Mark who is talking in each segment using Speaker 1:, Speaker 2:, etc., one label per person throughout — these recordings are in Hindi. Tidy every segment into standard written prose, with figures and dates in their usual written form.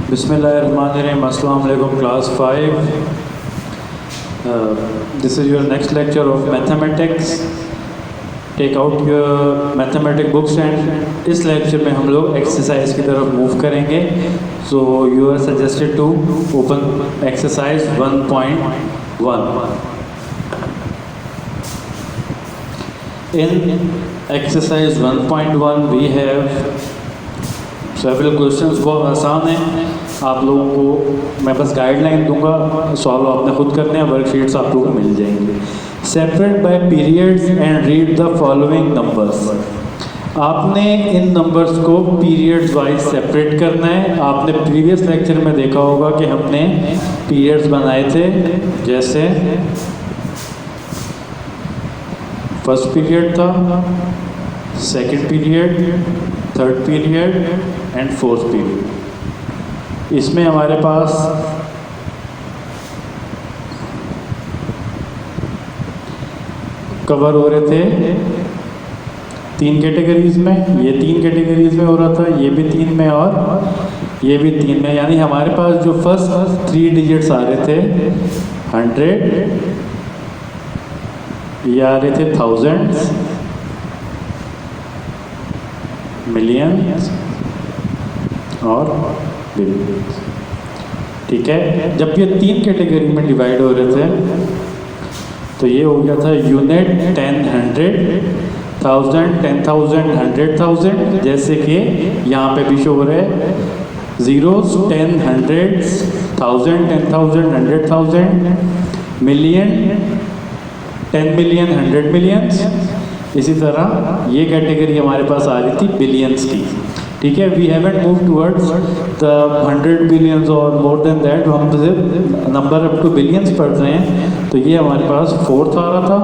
Speaker 1: Bismillahirrahmanirrahim. Assalamu alaikum class 5. This is your next lecture of mathematics. Take out your mathematics books and इस lecture में हम लोग exercise की तरफ move करेंगे. So you are suggested to open exercise 1.1. In exercise 1.1 we have several questions. बहुत आसान है, आप लोगों को मैं बस गाइडलाइन दूंगा, सॉल्व आपने खुद करने हैं, वर्कशीट्स आप लोगों को मिल जाएंगे. Separate by periods and read the following numbers. आपने इन नंबर्स को पीरियड्स वाइज सेपरेट करना है. आपने प्रीवियस लेक्चर में देखा होगा कि हमने पीरियड्स बनाए थे, जैसे फर्स्ट पीरियड था, second period, third period and fourth period. इसमें हमारे पास कवर हो रहे थे तीन कैटेगरीज में. ये तीन कैटेगरीज में हो रहा था, ये भी तीन में और ये भी तीन में. यानी हमारे पास जो फर्स्ट 3 डिजिट्स आ रहे थे 100, ये आ रहे थे थाउजेंड्स, मिलियंस और बिलियंस. ठीक है. जब ये तीन कैटेगरी में डिवाइड हो रहे थे तो ये हो गया था यूनिट 10, 100, 1000, 10,000, 100,000. जैसे कि यहाँ पे भी शो हो रहे हैं जीरोस, 10, 100, 1000, 10,000, 100,000, मिलियन, 10 मिलियन, 100 मिलियंस. इसी तरह ये कैटेगरी हमारे पास आ रही थी बिलियंस की. ठीक है. We haven't move towards the 100 billions और मोर देन दैट. हम सिर्फ नंबर अप टू बिलियंस पढ़ रहे हैं. तो ये हमारे पास फोर्थ आ रहा था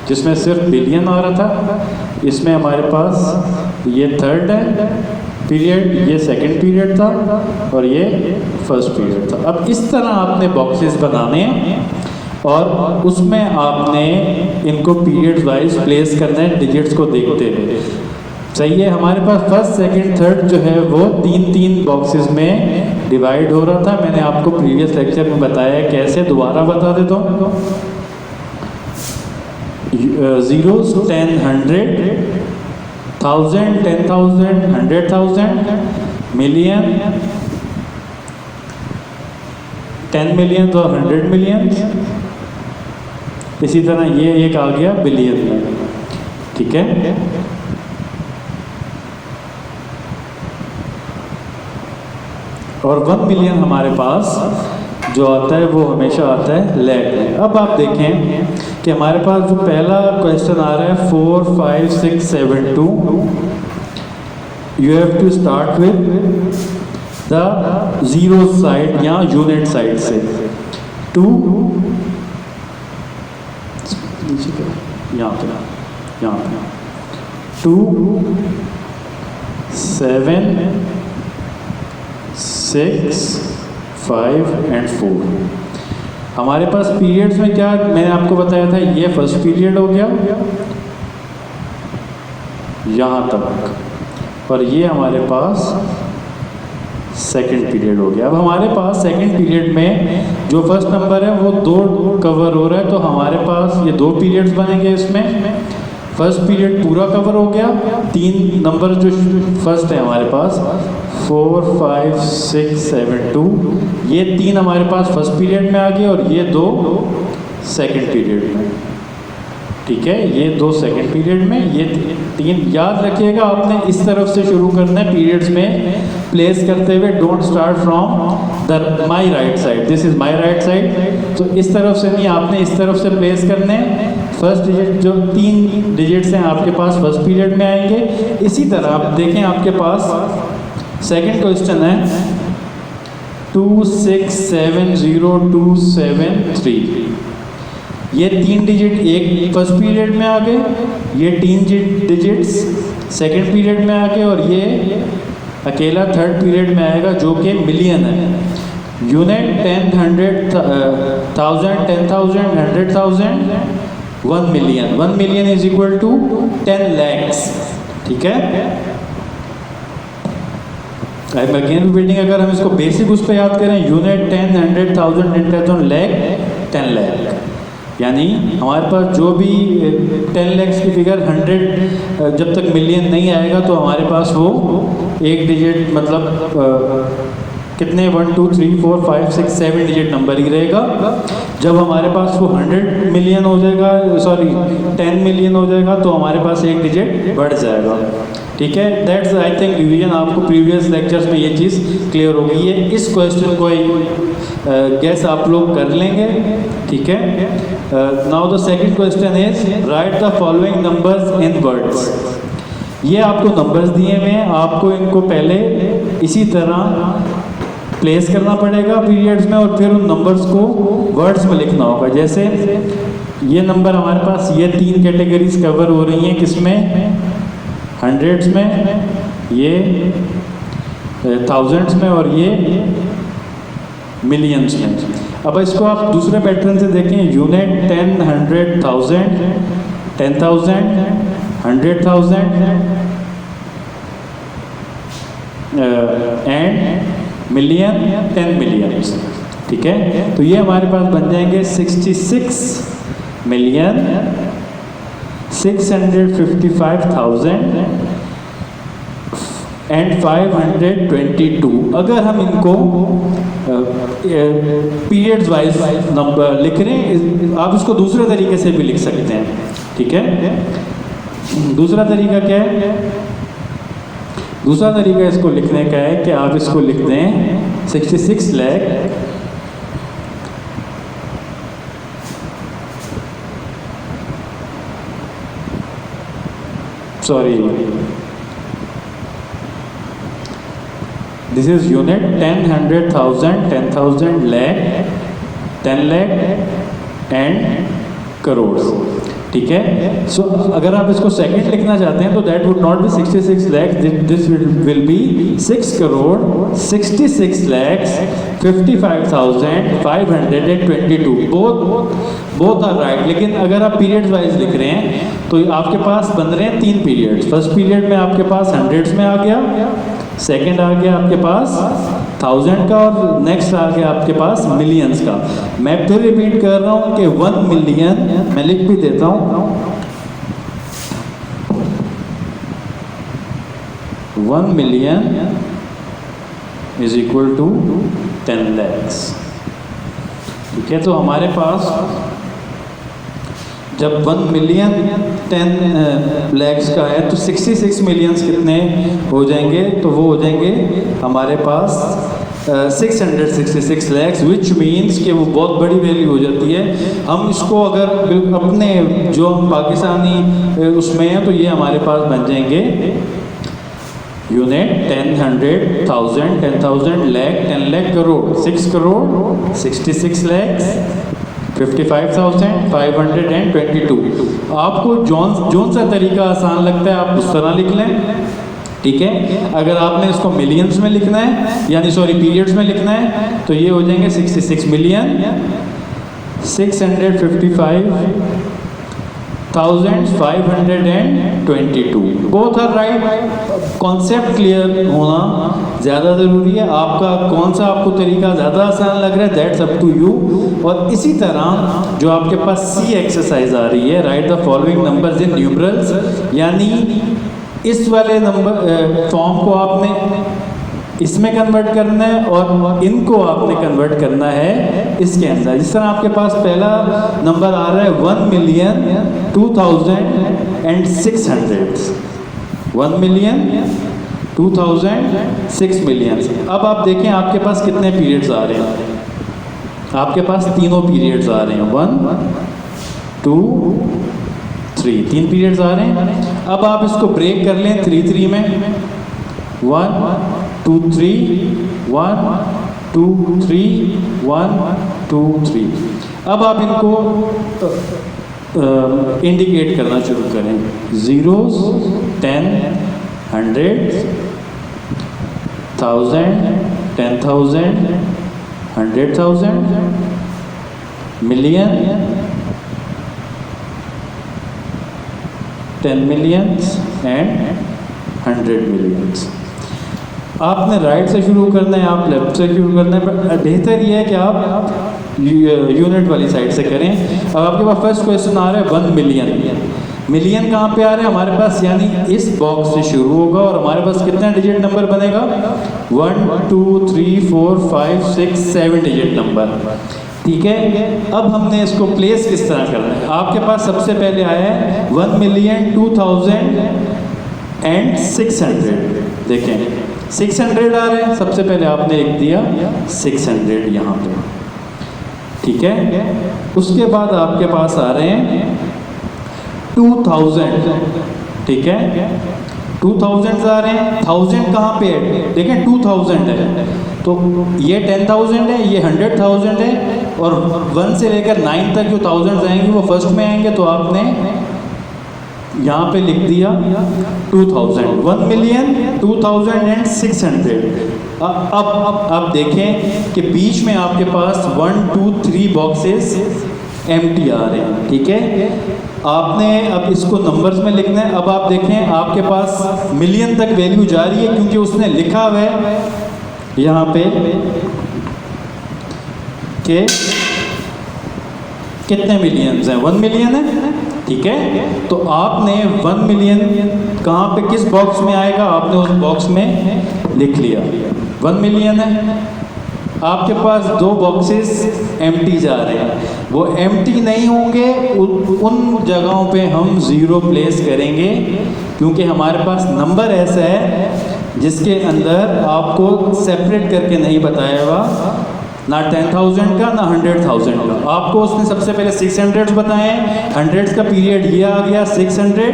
Speaker 1: जिसमें सिर्फ बिलियन आ रहा था. इसमें हमारे पास ये थर्ड है पीरियड, ये सेकंड पीरियड था और ये फर्स्ट पीरियड था. अब इस तरह आपने बॉक्सेस बनाने हैं और उसमें आपने इनको पीरियड्स वाइज प्लेस करना है डिजिट्स को देखते हुए. सही है. हमारे पास फर्स्ट, सेकंड, थर्ड जो है वो तीन तीन बॉक्सेस में डिवाइड हो रहा था. मैंने आपको प्रीवियस लेक्चर में बताया कैसे, दोबारा बता देता हूँ. जीरोस 10, 100, 1000, 10,000, 100,000, मिलियन, 10 मिलियन और 100 मिलियन. इसी तरह ये एक आ गया बिलियन में. ठीक है. और 1 मिलियन हमारे पास जो आता है वो हमेशा आता है लैग में. अब आप देखें कि हमारे पास जो पहला क्वेश्चन आ रहा है 4, 5, 6, 7, 2. You have to start with the zero side या यूनिट साइड से. 2 यहाँ पे 2, 7, 6, 5 एंड 4. हमारे पास पीरियड्स में क्या मैंने आपको बताया था, ये फर्स्ट पीरियड हो गया यहाँ तक और ये हमारे पास सेकंड पीरियड हो गया. अब हमारे पास सेकंड पीरियड में जो फर्स्ट नंबर है वो 2 कवर हो रहा है, तो हमारे पास ये 2 पीरियड्स बनेंगे. इसमें फर्स्ट पीरियड पूरा कवर हो गया. 3 नंबर जो फर्स्ट है हमारे पास 4, 5, 6, 7, 2, ये 3 हमारे पास फर्स्ट पीरियड में आ गए और ये 2 सेकंड पीरियड में. ठीक है. ये 2 सेकंड पीरियड में, ये 3. याद रखिएगा आपने इस तरफ से शुरू करना है पीरियड्स में प्लेस करते हुए. Don't start from the my right side. This is my right side. तो इस तरफ से नहीं, आपने इस तरफ से प्लेस करने हैं. फर्स्ट डिजिट जो 3 डिजिट्स हैं आपके पास फर्स्ट पीरियड में आएंगे. इसी तरह आप देखें आपके पास सेकंड क्वेश्चन है 2, 6, 7, 0, 2, 7, 3. ये 3 डिजिट एक फर्स्ट पीरियड में आ गए, ये 3 डिजिट्स सेकंड पीरियड में आ गए और ये अकेला थर्ड पीरियड में आएगा जो कि मिलियन है. Unit 10, 100, 1000, 10,000, 100,000, 1 million. 1 million is equal to 10 lakhs. ठीक है. अगेन रिपीटिंग, अगर हम इसको बेसिक उस पर याद करें, यूनिट 10, 100,000, 10,000, लैख, 10 लाख, यानी हमारे पास जो भी 10 लाख की फिगर 100 जब तक मिलियन नहीं आएगा तो हमारे पास वो एक डिजिट मतलब कितने 1 2 3 4 5 6 7 डिजिट नंबर ही रहेगा। जब हमारे पास वो 100 मिलियन हो जाएगा, सॉरी 10 मिलियन हो जाएगा, तो हमारे पास एक डिजिट बढ़ जाएगा। ठीक है, दैट्स आई थिंक रिवीजन। आपको प्रीवियस लेक्चर्स में ये चीज़ क्लियर हो गई है। इस क्वेश्चन को गैस आप लोग कर लेंगे। ठीक है, now the second question is right the following numbers in words. ये आपको नंबर्स दिए हुए हैं, आपको इनको पहले इसी तरह प्लेस करना पड़ेगा पीरियड्स में और फिर उन नंबर्स को वर्ड्स में लिखना होगा। जैसे ये नंबर हमारे पास, ये 3 कैटेगरीज कवर हो रही हैं, किसमें, हंड्रेड्स में, ये थाउजेंड्स में और ये मिलियंस में। अब इसको आप दूसरे पैटर्न से देखें, यूनिट 10, 100, 1000, 10,000, 100,000 एंड मिलियन, 10 मिलियंस। ठीक है, तो ये हमारे पास बन जाएंगे 66 मिलियन 655,000 एंड 522। अगर हम इनको पीरियड्स वाइज नंबर लिख रहे हैं, आप इसको दूसरे तरीके से भी लिख सकते हैं। ठीक है, दूसरा तरीका क्या है, दूसरा तरीका इसको लिखने का है कि आप इसको लिख दें 66 lakh sorry this is unit 10, 100,000, 10,000, lakh, 10 lakh and crore. ठीक है, सो अगर आप इसको सेकंड लिखना चाहते हैं तो that would not be 66 lakh, this will be 6 crore 66 lakh 55,522। Both are right. लेकिन अगर आप पीरियड्स वाइज लिख रहे हैं तो आपके पास बन रहे हैं 3 पीरियड्स। फर्स्ट पीरियड में आपके पास हंड्रेड्स में आ गया, सेकंड आ गया आपके पास 1000 का और नेक्स्ट आ गया आपके पास मिलियंस का। मैं फिर रिपीट कर रहा हूँ कि 1 मिलियन, मैं लिख भी देता हूँ, 1 million is equal to 10 lakhs। ठीक है, तो हमारे पास जब 1 मिलियन 10 lakhs का है तो 66 मिलियंस कितने हो जाएंगे, तो वो हो जाएंगे हमारे पास 666 lakhs, विच मीन्स कि वो बहुत बड़ी वैल्यू हो जाती है। हम इसको अगर अपने जो हम पाकिस्तानी उसमें हैं तो ये हमारे पास बन जाएंगे यूनिट 10, 100,000, 10,000, लाख, 10 लाख, करोड़, 6 करोड़ 66 lakhs 55,522। आपको जोन सा तरीका आसान लगता है आप उस तरह लिख लें। ठीक है, अगर आपने इसको मिलियंस में लिखना है यानी सॉरी पीरियड्स में लिखना है तो ये हो जाएंगे 66 million 655,522। Both are right. Concept clear होना ज़्यादा ज़रूरी है। आपका कौन सा आपको तरीका ज़्यादा आसान लग रहा है, दैट्स अप टू यू। और इसी तरह जो आपके पास सी एक्सरसाइज आ रही है, right the following numbers in numerals, यानी इस वाले नंबर फॉर्म को आपने इसमें कन्वर्ट करना है और इनको आपने कन्वर्ट करना है इसके अंदर। जिस तरह आपके पास पहला नंबर आ रहा है 1,02,600, 1,02,006 मिलियन। अब आप देखें आपके पास कितने पीरियड्स आ रहे हैं, आपके पास तीनों पीरियड्स आ रहे हैं, 1 2 3, 3 पीरियड्स आ रहे हैं। अब आप इसको ब्रेक कर लें 3 3 में, 1 2 3 1 2 3 1 2 3। अब आप इनको इंडिकेट करना शुरू करें, zeros, 10, 100, 1000, 10,000, 100,000, million, 10 millions and 100 millions। आपने राइट से शुरू करना है, आप लेफ्ट से शुरू करना है, पर बेहतर ये है कि आप यूनिट वाली साइड से करें। अब आपके पास फर्स्ट क्वेश्चन आ रहा है 1 मिलियन। मिलियन कहाँ पे आ रहे हैं हमारे पास, यानी इस बॉक्स से शुरू होगा और हमारे पास कितना डिजिट नंबर बनेगा, 1 2 3 4 5 6 7 डिजिट नंबर। ठीक है, अब हमने इसको प्लेस किस तरह करना है। आपके पास सबसे पहले आया है 1,02,600। देखें 600 आ रहे हैं, सबसे पहले आपने लिख दिया 600 यहाँ पे। ठीक है, उसके बाद आपके पास आ रहे हैं 2000। ठीक है, 2000 आ रहे हैं, 1000 कहाँ पे है, देखें 2000 है, तो ये 10,000 है, ये 100,000 है, और 1 से लेकर 9 तक जो 1000 आएंगे वो फर्स्ट में आएंगे, तो आपने यहाँ पे लिख दिया 2000। 1,02,600। अब आप देखें कि बीच में आपके पास 1 2 3 बॉक्सेस एम्प्टी आ रहे हैं। ठीक है, आपने अब इसको नंबर्स में लिखना है। अब आप देखें आपके पास मिलियन तक वैल्यू जा रही है, क्योंकि उसने लिखा हुआ है यहाँ पे कि कितने मिलियंस हैं, 1 मिलियन है। ठीक है, तो आपने 1 मिलियन कहाँ पे किस बॉक्स में आएगा, आपने उस बॉक्स में लिख लिया 1 मिलियन है। आपके पास 2 बॉक्सेस एम्प्टी जा रहे हैं, वो एम्प्टी नहीं होंगे, उन जगहों पे हम 0 प्लेस करेंगे, क्योंकि हमारे पास नंबर ऐसा है जिसके अंदर आपको सेपरेट करके नहीं बताया हुआ, ना 10,000 का ना 100,000 का। आपको उसने सबसे पहले 600 बताए, 100 का पीरियड ये आ गया 600।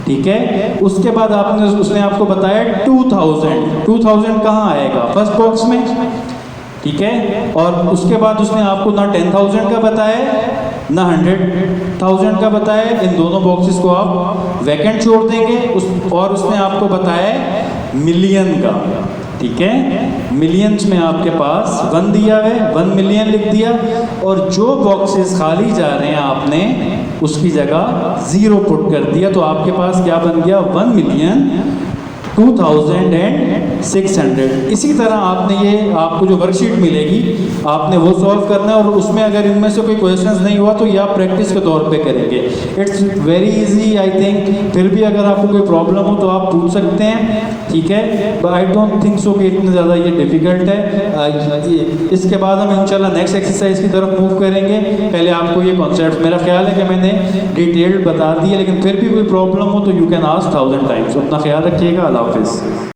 Speaker 1: ठीक है, उसके बाद उसने आपको बताया 2000 कहाँ आएगा, फर्स्ट बॉक्स में। ठीक है, और उसके बाद उसने आपको ना 10,000 का बताया ना 100,000 का बताया, इन दोनों बॉक्सेस को आप वैकेंट छोड़ देंगे। और उसने आपको बताया मिलियन का। ठीक है, मिलियंस में आपके पास 1 दिया है, 1 मिलियन लिख दिया, और जो बॉक्सेस खाली जा रहे हैं आपने उसकी जगह 0 पुट कर दिया, तो आपके पास क्या बन गया, 1,02,600। इसी तरह आपने ये आपको जो वर्कशीट मिलेगी आपने वो सॉल्व करना है, और उसमें अगर इनमें से कोई क्वेश्चंस नहीं हुआ तो ये आप प्रैक्टिस के तौर पे करेंगे। It's very easy I think. फिर भी अगर आपको कोई प्रॉब्लम हो तो आप पूछ सकते हैं। ठीक है, but I don't think so कि इतने ज़्यादा ये डिफ़िकल्ट है। इसके बाद हम इंशाल्लाह नेक्स्ट एक्सरसाइज की तरफ मूव करेंगे। पहले आपको ये कॉन्सेप्ट, मेरा ख्याल है कि मैंने डिटेल्ड बता दी है, लेकिन फिर भी कोई प्रॉब्लम हो तो यू कैन आस्क 1000 टाइम्स। अपना ख्याल रखिएगा। अल्लाह हाफिज़।